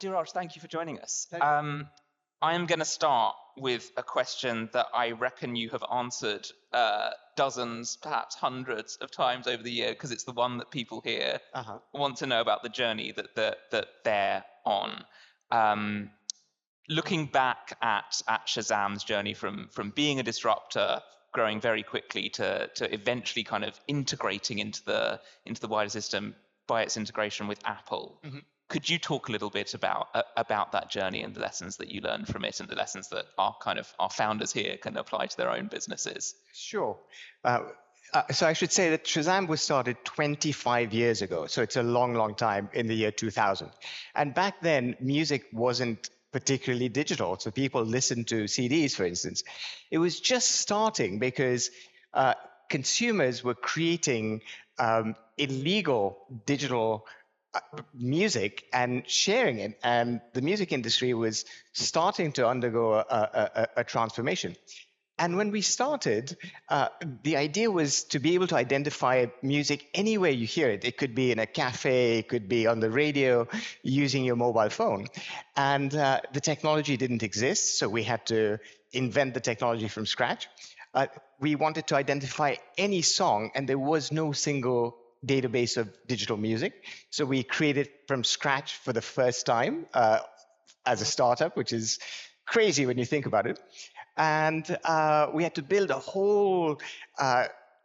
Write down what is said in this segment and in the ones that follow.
Dhiraj, thank you for joining us. Pleasure. I am going to start with a question that I reckon you have answered dozens, perhaps hundreds of times over the year, because it's the one that people here want to know about the journey that they're on. Looking back at Shazam's journey from being a disruptor, growing very quickly to eventually kind of integrating into the wider system by its integration with Apple. Could you talk a little bit about that journey and the lessons that you learned from it, and the lessons that our founders here can apply to their own businesses? Sure. So I should say that Shazam was started 25 years ago. So it's a long, long time, in the year 2000. And back then, music wasn't particularly digital. So people listened to CDs, for instance. It was just starting because consumers were creating illegal digital music and sharing it. And the music industry was starting to undergo a transformation. And when we started, the idea was to be able to identify music anywhere you hear it. It could be in a cafe, it could be on the radio, using your mobile phone. And the technology didn't exist, so we had to invent the technology from scratch. We wanted to identify any song, and there was no single database of digital music. So we created from scratch for the first time as a startup, which is crazy when you think about it. And we had to build a whole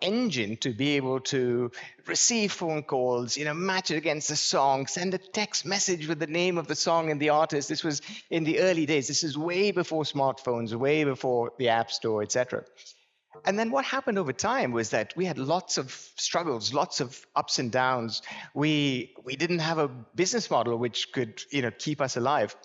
engine to be able to receive phone calls, match it against the song, send a text message with the name of the song and the artist. This was in the early days. This is way before smartphones, way before the App Store, etc. And then what happened over time was that we had lots of struggles, lots of ups and downs. We didn't have a business model which could keep us alive.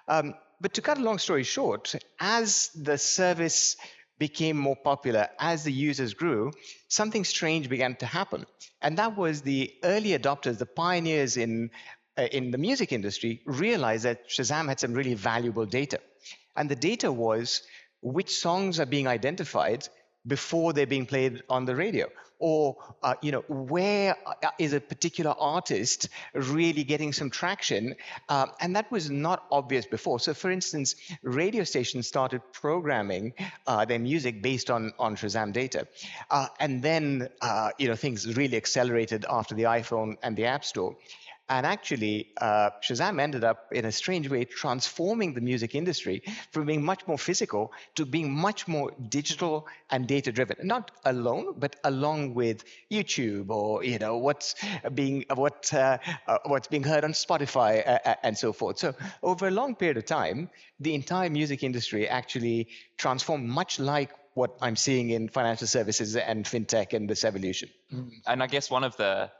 But to cut a long story short, as the service became more popular, as the users grew, something strange began to happen. And that was the early adopters, the pioneers in the music industry, realized that Shazam had some really valuable data. And the data was which songs are being identified before they're being played on the radio, or where is a particular artist really getting some traction, and that was not obvious before. So, for instance, radio stations started programming their music based on Shazam data, and then things really accelerated after the iPhone and the App Store. And actually, Shazam ended up, in a strange way, transforming the music industry from being much more physical to being much more digital and data-driven. Not alone, but along with YouTube, or what's being heard on Spotify and so forth. So over a long period of time, the entire music industry actually transformed, much like what I'm seeing in financial services and fintech and this evolution. And I guess one of the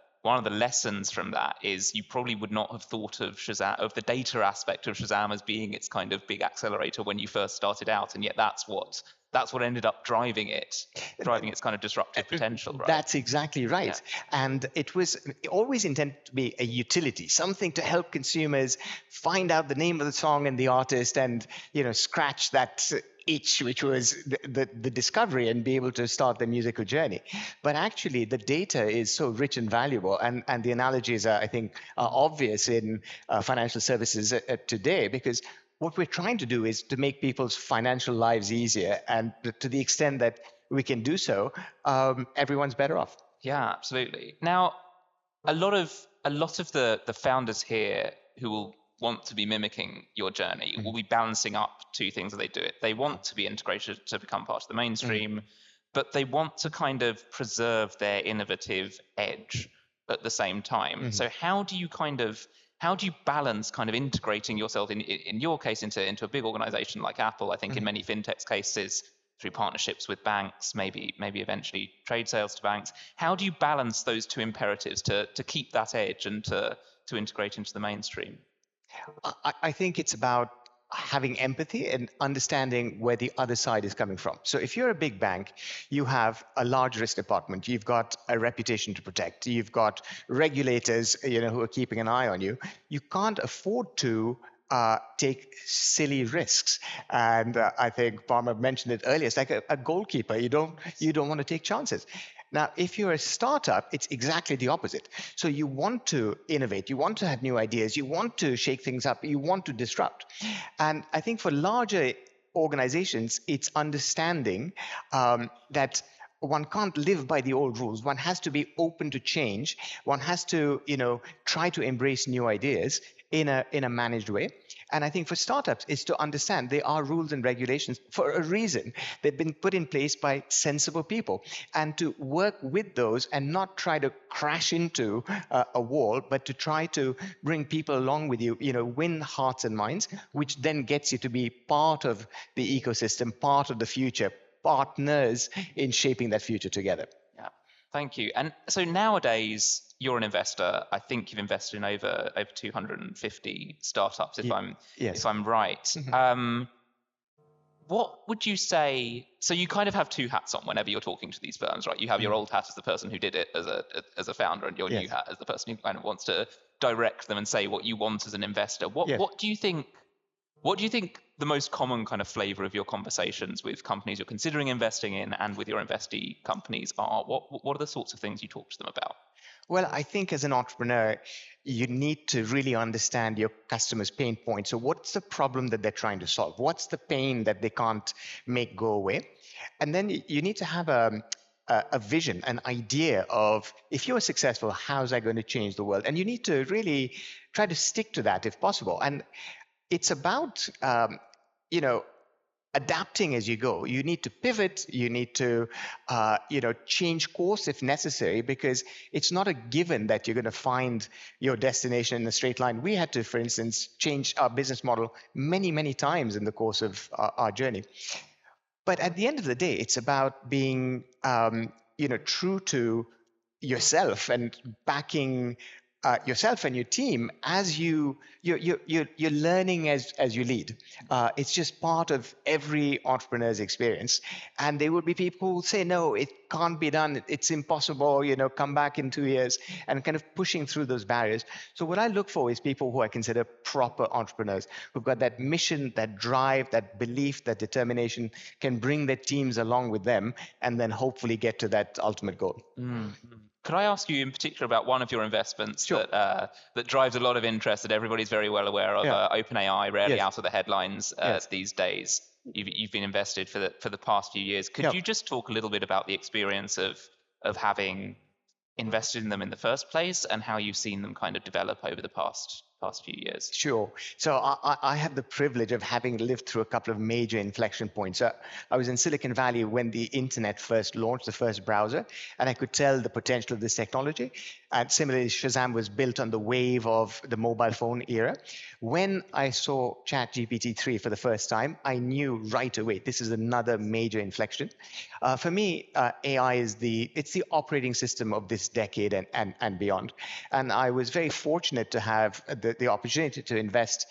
lessons from that is you probably would not have thought of Shazam, of the data aspect of Shazam, as being its kind of big accelerator when you first started out, and yet that's what ended up driving its kind of disruptive potential, right? That's exactly right. Yeah. And it was always intended to be a utility, something to help consumers find out the name of the song and the artist, and scratch that itch, which was the discovery, and be able to start the musical journey. But actually, the data is so rich and valuable, and the analogies are, I think, are obvious in financial services today, because what we're trying to do is to make people's financial lives easier, and to the extent that we can do so, everyone's better off. Yeah, absolutely. Now, a lot of the founders here who will want to be mimicking your journey will be balancing up two things as they do it. They want to be integrated to become part of the mainstream, but they want to kind of preserve their innovative edge at the same time. So how do you balance kind of integrating yourself in your case into a big organization like Apple? I think in many fintechs cases, through partnerships with banks, maybe eventually trade sales to banks. How do you balance those two imperatives to keep that edge and to integrate into the mainstream? I think it's about having empathy and understanding where the other side is coming from. So if you're a big bank, you have a large risk department, you've got a reputation to protect, you've got regulators who are keeping an eye on you. You can't afford to take silly risks. And I think Palmer mentioned it earlier. It's like a goalkeeper. You don't want to take chances. Now, if you're a startup, it's exactly the opposite. So you want to innovate, you want to have new ideas, you want to shake things up, you want to disrupt. And I think for larger organizations, it's understanding that one can't live by the old rules. One has to be open to change. One has to, try to embrace new ideas in a managed way. And I think for startups, is to understand there are rules and regulations for a reason. They've been put in place by sensible people, and to work with those and not try to crash into a wall, but to try to bring people along with you, win hearts and minds, which then gets you to be part of the ecosystem, part of the future, partners in shaping that future together. Yeah, thank you. And so nowadays, you're an investor. I think you've invested in over 250 startups, if I'm right. Mm-hmm. What would you say? So you kind of have two hats on whenever you're talking to these firms, right? You have your old hat as the person who did it as a founder, and your new hat as the person who kind of wants to direct them and say what you want as an investor. What do you think? What do you think the most common kind of flavor of your conversations with companies you're considering investing in and with your investee companies are? What are the sorts of things you talk to them about? Well, I think as an entrepreneur, you need to really understand your customers' pain points. So what's the problem that they're trying to solve? What's the pain that they can't make go away? And then you need to have a vision, an idea of, if you're successful, how's that going to change the world? And you need to really try to stick to that if possible. And it's about, adapting as you go. You need to pivot. You need to, change course if necessary, because it's not a given that you're going to find your destination in a straight line. We had to, for instance, change our business model many, many times in the course of our journey. But at the end of the day, it's about being, true to yourself and backing yourself and your team as you're learning as you lead. It's just part of every entrepreneur's experience. And there will be people who say, no, it can't be done. It's impossible, come back in 2 years, and kind of pushing through those barriers. So what I look for is people who I consider proper entrepreneurs, who've got that mission, that drive, that belief, that determination, can bring their teams along with them, and then hopefully get to that ultimate goal. Mm-hmm. Could I ask you in particular about one of your investments Sure. that drives a lot of interest, that everybody's very well aware of, OpenAI, rarely out of the headlines these days. You've been invested for the past few years. Could you just talk a little bit about the experience of having invested in them in the first place, and how you've seen them kind of develop over the past few years? Sure. So I have the privilege of having lived through a couple of major inflection points. I was in Silicon Valley when the internet first launched, the first browser, and I could tell the potential of this technology. And similarly, Shazam was built on the wave of the mobile phone era. When I saw ChatGPT 3 for the first time, I knew right away this is another major inflection. For me, AI is the operating system of this decade and beyond. And I was very fortunate to have the opportunity to invest,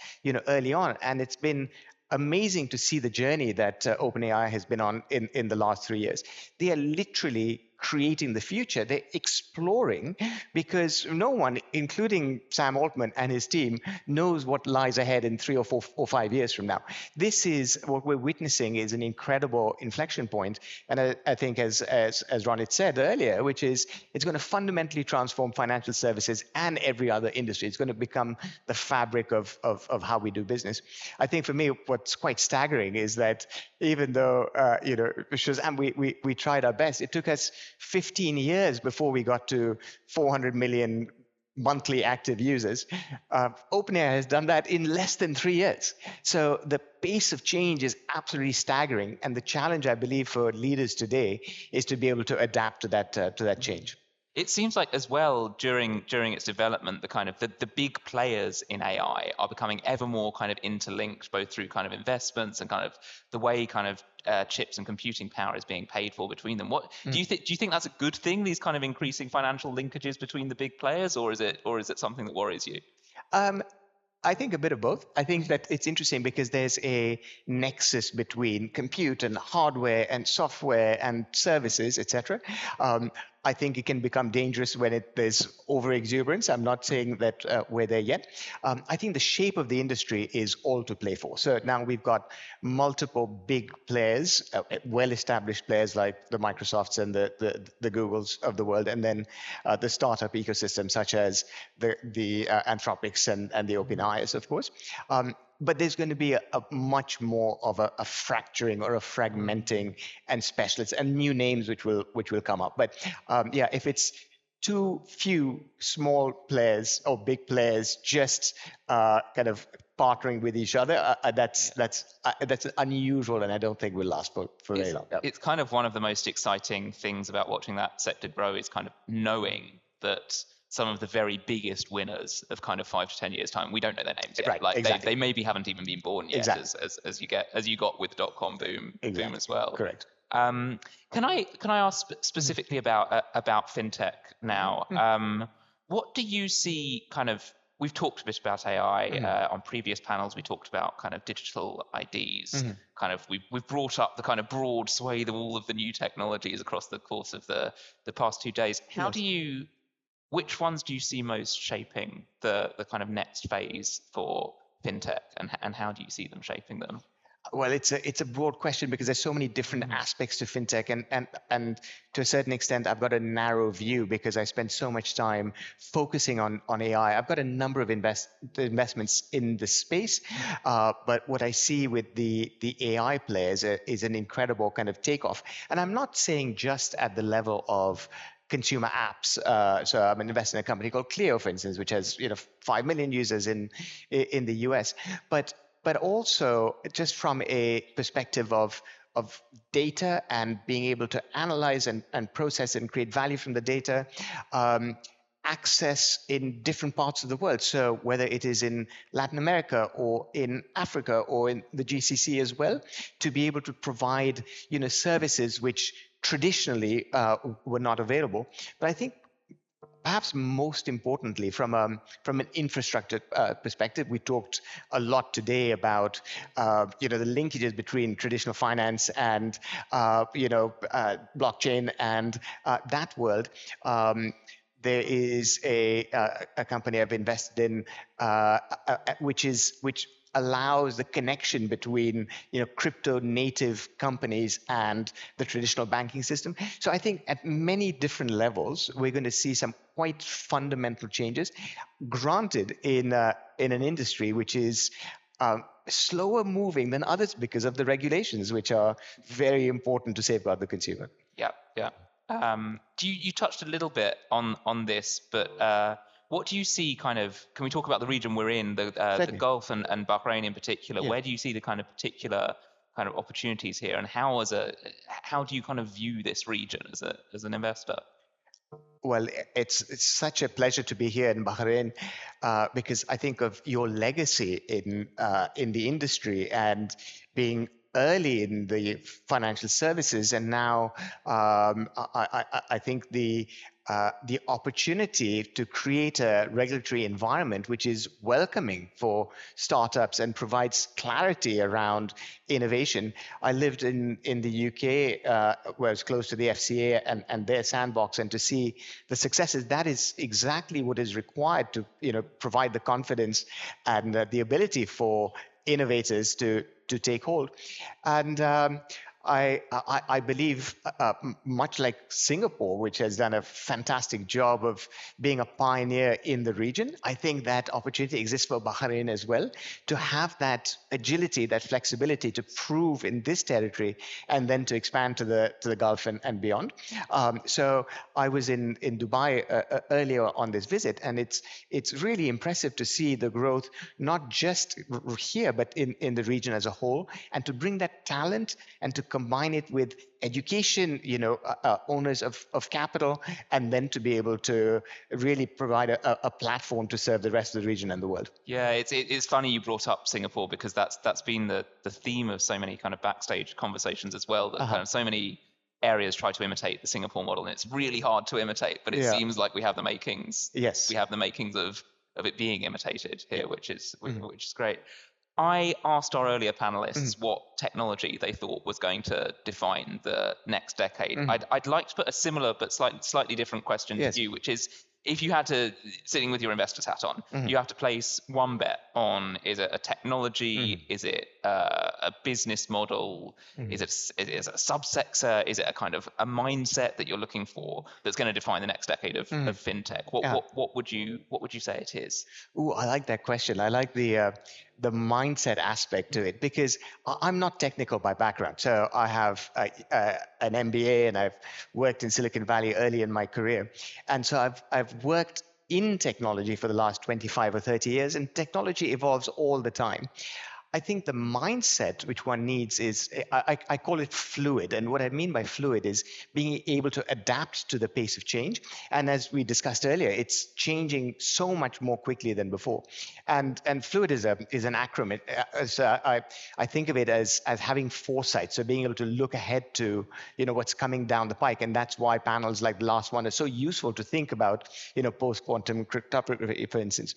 early on. And it's been amazing to see the journey that OpenAI has been on in the last 3 years. They are literally creating the future. They're exploring, because no one, including Sam Altman and his team, knows what lies ahead in 3 or 4 or 5 years from now. This is what we're witnessing, is an incredible inflection point. And I think, as Ronit said earlier, which is, it's going to fundamentally transform financial services and every other industry. It's going to become the fabric of how we do business. I think for me, what's quite staggering is that even though, Shazam, we tried our best, it took us 15 years before we got to 400 million monthly active users. OpenAI has done that in less than 3 years. So the pace of change is absolutely staggering. And the challenge, I believe, for leaders today is to be able to adapt to that change. It seems like as well during its development, the kind of the big players in AI are becoming ever more kind of interlinked, both through kind of investments and kind of the way kind of chips and computing power is being paid for between them. What do you think that's a good thing? These kind of increasing financial linkages between the big players, or is it something that worries you? I think a bit of both. I think that it's interesting because there's a nexus between compute and hardware and software and services, etc. I think it can become dangerous when there's over exuberance. I'm not saying that we're there yet. I think the shape of the industry is all to play for. So now we've got multiple big players, well-established players like the Microsofts and the Googles of the world, and then the startup ecosystem such as the Anthropics and the OpenAIs, of course. But there's going to be a much more of a fracturing or a fragmenting and specialists and new names which will come up. But yeah, if it's too few small players or big players just kind of partnering with each other, that's unusual, and I don't think will last for very long. It's kind of one of the most exciting things about watching that sector grow is kind of knowing that some of the very biggest winners of kind of 5 to 10 years time, we don't know their names yet. Right, like exactly. they maybe haven't even been born yet, exactly. as you got with the dot-com boom as well. Correct. Can I ask specifically about fintech now? What do you see kind of? We've talked a bit about AI on previous panels. We talked about kind of digital IDs. Kind of we've brought up the kind of broad swathe of all of the new technologies across the course of the past 2 days. How do you? Which ones do you see most shaping the kind of next phase for fintech, and how do you see them shaping them? Well, it's a broad question because there's so many different aspects to fintech, and to a certain extent, I've got a narrow view because I spend so much time focusing on AI. I've got a number of investments in the space, but what I see with the AI players is an incredible kind of takeoff. And I'm not saying just at the level of consumer apps. So I'm investing in a company called Clio, for instance, which has 5 million users in the US, but also just from a perspective of data and being able to analyze and process and create value from the data, access in different parts of the world. So whether it is in Latin America or in Africa or in the GCC as well, to be able to provide services which traditionally were not available. But I think perhaps most importantly, from an infrastructure perspective, we talked a lot today about the linkages between traditional finance and blockchain and that world. There is a company I've invested in, which allows the connection between crypto native companies and the traditional banking system. So I think at many different levels, we're going to see some quite fundamental changes. Granted, in an industry which is slower moving than others because of the regulations, which are very important to safeguard the consumer. Yeah. You touched a little bit on this, but what do you see kind of, can we talk about the region we're in, the Gulf and Bahrain in particular? Yeah. Where do you see the kind of particular kind of opportunities here, and how do you kind of view this region as an investor? Well, it's such a pleasure to be here in Bahrain because I think of your legacy in the industry and being early in the financial services, and now I think the opportunity to create a regulatory environment which is welcoming for startups and provides clarity around innovation. I lived in the UK, where I was close to the FCA and their sandbox, and to see the successes, that is exactly what is required to provide the confidence and the ability for innovators to take hold. And I believe, much like Singapore, which has done a fantastic job of being a pioneer in the region, I think that opportunity exists for Bahrain as well, to have that agility, that flexibility to prove in this territory and then to expand to the Gulf and beyond. So I was in Dubai earlier on this visit, and it's really impressive to see the growth, not just here, but in the region as a whole, and to bring that talent and to combine it with education, owners of capital, and then to be able to really provide a platform to serve the rest of the region and the world. Yeah, it's funny you brought up Singapore, because that's been the theme of so many kind of backstage conversations as well, that kind of so many areas try to imitate the Singapore model, and it's really hard to imitate, but it seems like we have the makings. Yes. We have the makings of it being imitated here, which is great. I asked our earlier panelists what technology they thought was going to define the next decade. I'd like to put a similar but slightly different question Yes. to you, which is, if you had to, sitting with your investor's hat on, you have to place one bet on, is it a technology, is it a business model, is it a subsector, is it a kind of a mindset that you're looking for that's going to define the next decade of fintech? What would you say it is? Ooh, I like that question. I like the mindset aspect to it, because I'm not technical by background. So I have an MBA, and I've worked in Silicon Valley early in my career. And so I've worked in technology for the last 25 or 30 years, and technology evolves all the time. I think the mindset which one needs is, I call it fluid. And what I mean by fluid is being able to adapt to the pace of change. And as we discussed earlier, it's changing so much more quickly than before. And fluid is an acronym. I think of it as having foresight. So being able to look ahead to, what's coming down the pike. And that's why panels like the last one are so useful to think about, post-quantum cryptography, for instance.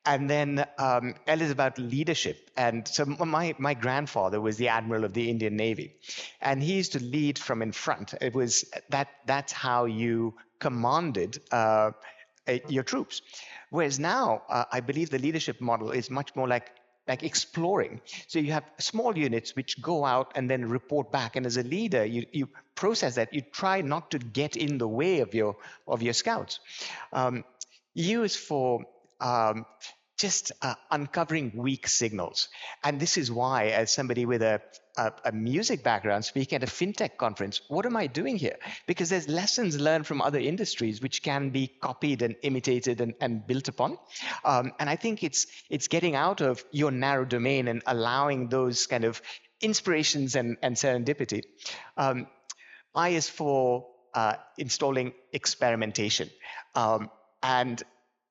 And then L is about leadership. And so my grandfather was the admiral of the Indian Navy, and he used to lead from in front. It was that's how you commanded your troops. Whereas now, I believe the leadership model is much more like exploring. So you have small units which go out and then report back. And as a leader, you process that. You try not to get in the way of your scouts. U is for just uncovering weak signals. And this is why, as somebody with a music background speaking at a fintech conference, what am I doing here? Because there's lessons learned from other industries which can be copied and imitated and built upon. And I think it's getting out of your narrow domain and allowing those kind of inspirations and serendipity. I is for installing experimentation. And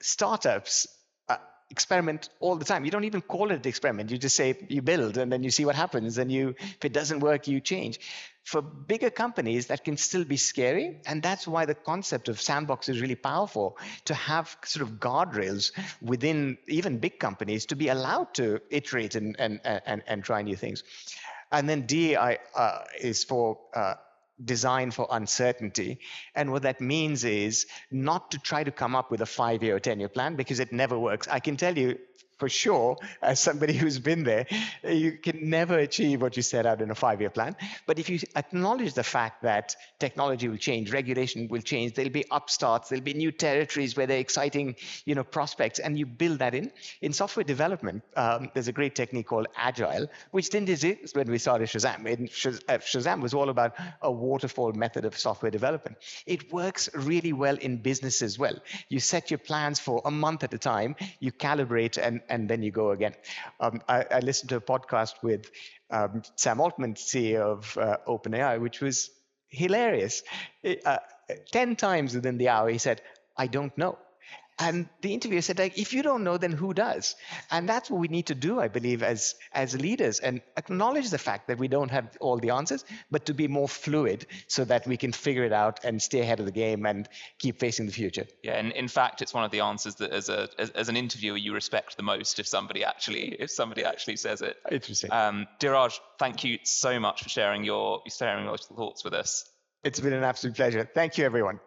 startups experiment all the time. You don't even call it an experiment. You just say you build, and then you see what happens. And if it doesn't work, you change. For bigger companies, that can still be scary. And that's why the concept of sandbox is really powerful, to have sort of guardrails within even big companies to be allowed to iterate and try new things. And then D is for design for uncertainty. And what that means is not to try to come up with a 5-year or 10-year plan, because it never works. I can tell you for sure, as somebody who's been there, you can never achieve what you set out in a 5-year plan. But if you acknowledge the fact that technology will change, regulation will change, there'll be upstarts, there'll be new territories where there are exciting, prospects, and you build that in software development. There's a great technique called Agile, which didn't exist when we started Shazam. Shazam was all about a waterfall method of software development. It works really well in business as well. You set your plans for a month at a time, you calibrate, and then you go again. I listened to a podcast with Sam Altman, CEO of OpenAI, which was hilarious. 10 times within the hour, he said, "I don't know." And the interviewer said, if you don't know, then who does? And that's what we need to do, I believe, as leaders, and acknowledge the fact that we don't have all the answers, but to be more fluid so that we can figure it out and stay ahead of the game and keep facing the future. Yeah, and in fact, it's one of the answers that as an interviewer you respect the most if somebody actually says it. Interesting. Dhiraj, thank you so much for sharing your thoughts with us. It's been an absolute pleasure. Thank you, everyone.